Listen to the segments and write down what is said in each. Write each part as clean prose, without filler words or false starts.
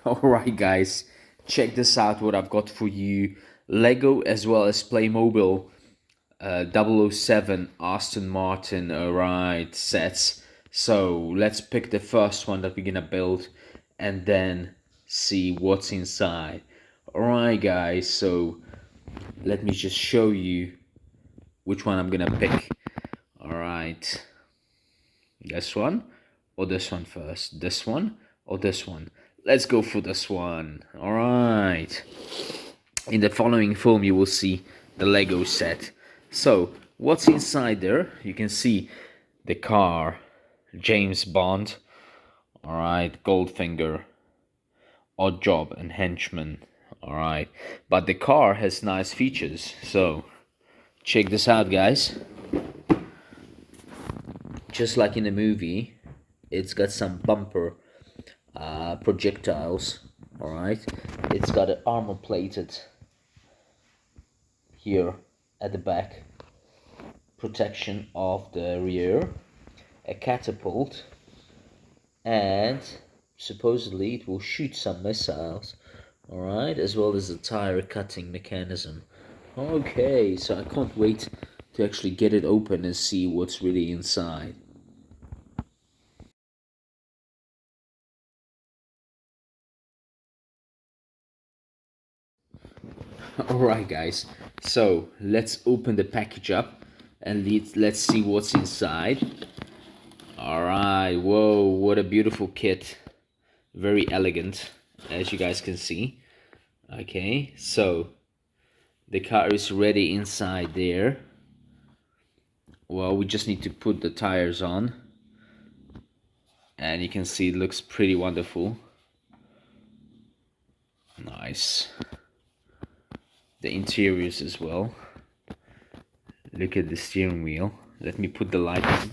Alright guys, check this out what I've got for you. Lego as well as Playmobil 007 Aston Martin sets. So let's pick the first one that we're gonna build and then see what's inside. Alright guys, so let me just show you which one I'm gonna pick. Alright, this one or this one first? This one or this one? Let's go for this one. Alright. In the following film you will see the Lego set. So what's inside there? You can see the car, James Bond, alright, Goldfinger, Odd Job and Henchman. Alright. But the car has nice features. So check this out guys. Just like in the movie, it's got some bumper projectiles. Alright, it's got an armor plated here at the back, protection of the rear, a catapult, and supposedly it will shoot some missiles. Alright, as well as a tire cutting mechanism. Okay, so I can't wait to actually get it open and see what's really inside. Alright guys, so let's open the package up and let's see what's inside. Alright, whoa, what a beautiful kit. Very elegant, as you guys can see. Okay, so the car is ready inside there. Well, we just need to put the tires on. And you can see it looks pretty wonderful. Nice. The interiors as well. Look at the steering wheel. Let me put the light on.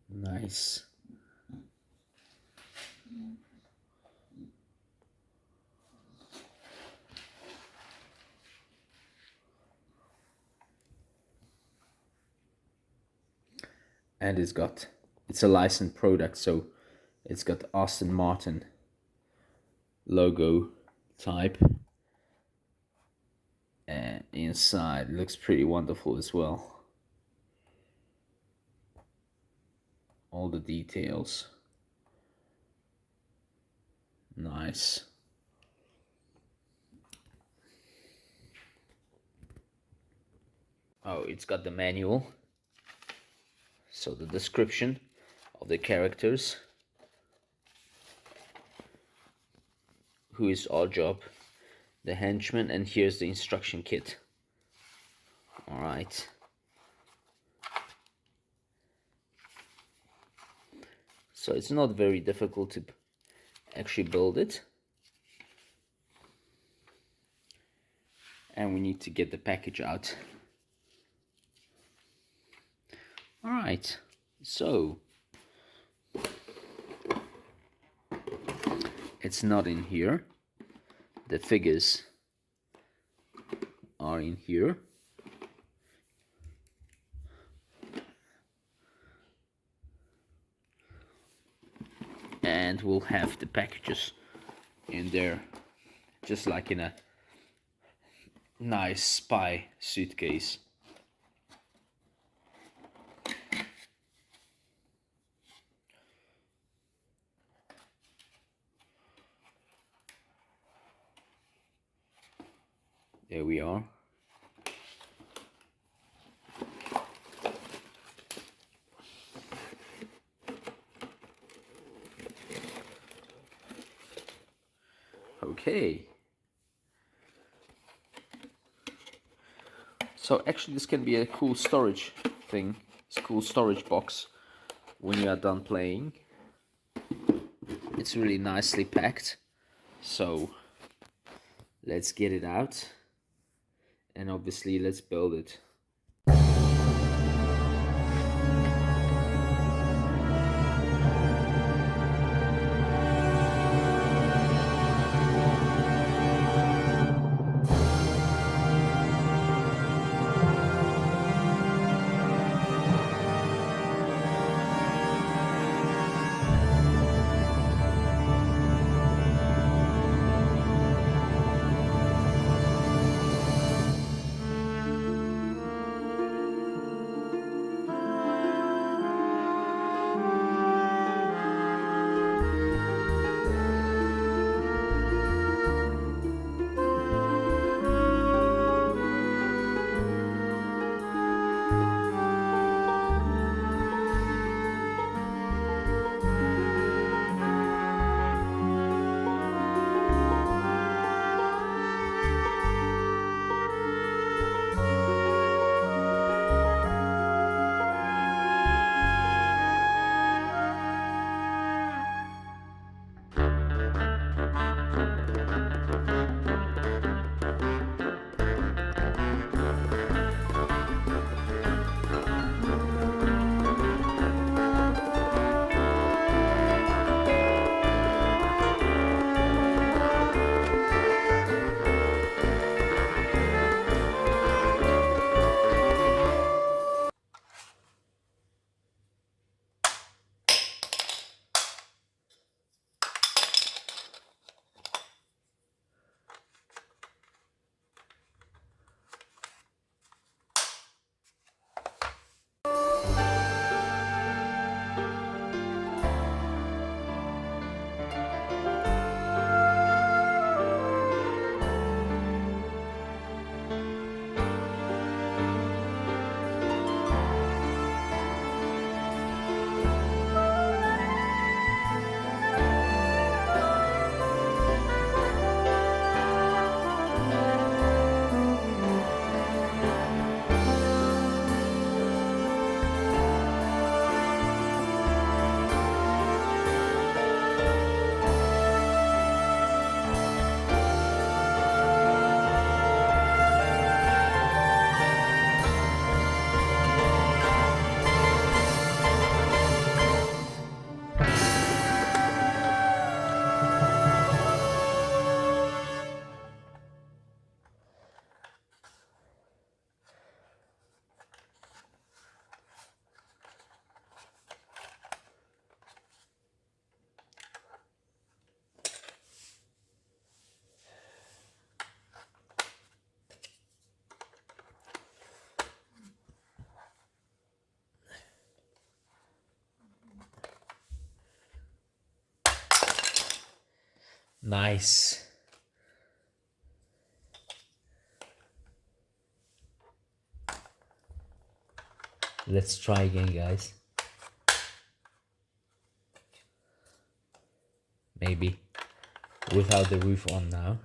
Nice. And it's a licensed product, so it's got Aston Martin logo type, and inside looks pretty wonderful as well. All the details, nice. Oh, it's got the manual, so the description of the characters. Who is Odd Job, the henchman, and here's the instruction kit. Alright. So it's not very difficult to actually build it. And we need to get the package out. Alright, so it's not in here. The figures are in here. And we'll have the packages in there, just like in a nice spy suitcase. There we are. Okay. So actually this can be a cool storage thing. It's a cool storage box when you are done playing. It's really nicely packed. So let's get it out. And obviously let's build it. Nice. Let's try again, guys. Maybe without the roof on now.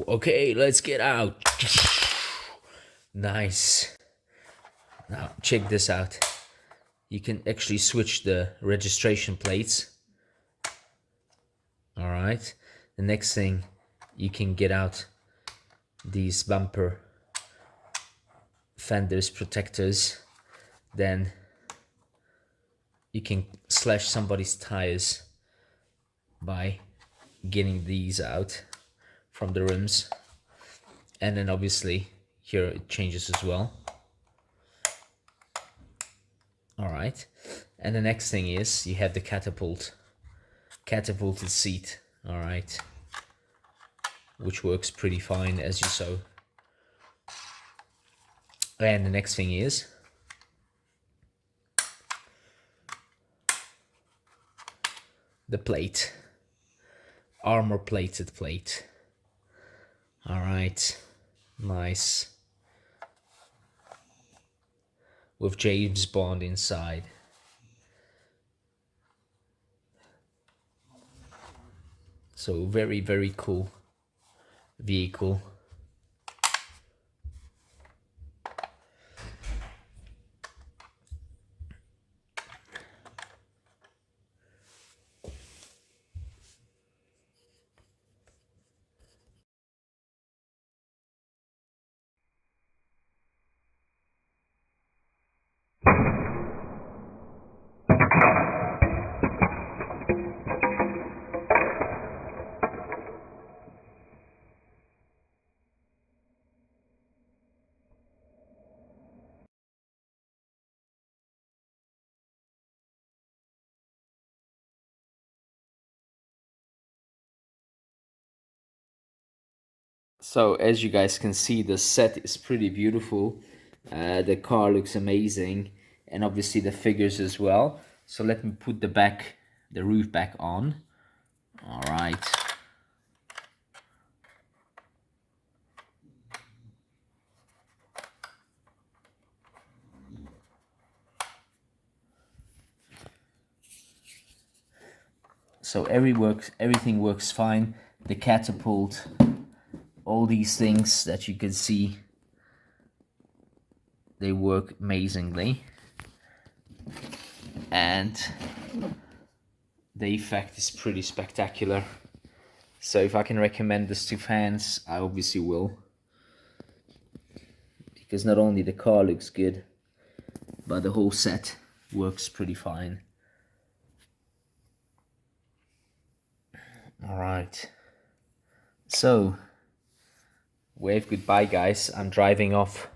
Okay, let's get out. Nice. Now check this out. You can actually switch the registration plates. All right. The next thing, you can get out these bumper fenders protectors. Then you can slash somebody's tires by getting these out from the rims. And then obviously here it changes as well. All right. And the next thing is you have the catapulted seat. All right. Which works pretty fine, as you saw. And the next thing is the plate. Armor plated plate. All right. Nice. With James Bond inside. So very, very cool vehicle. So as you guys can see, the set is pretty beautiful. The car looks amazing, and obviously the figures as well. So let me put the roof back on. All right. So everything works fine. The catapult, all these things that you can see, they work amazingly. And the effect is pretty spectacular. So if I can recommend this to fans, I obviously will. Because not only the car looks good, but the whole set works pretty fine. All right. So, wave goodbye, guys. I'm driving off.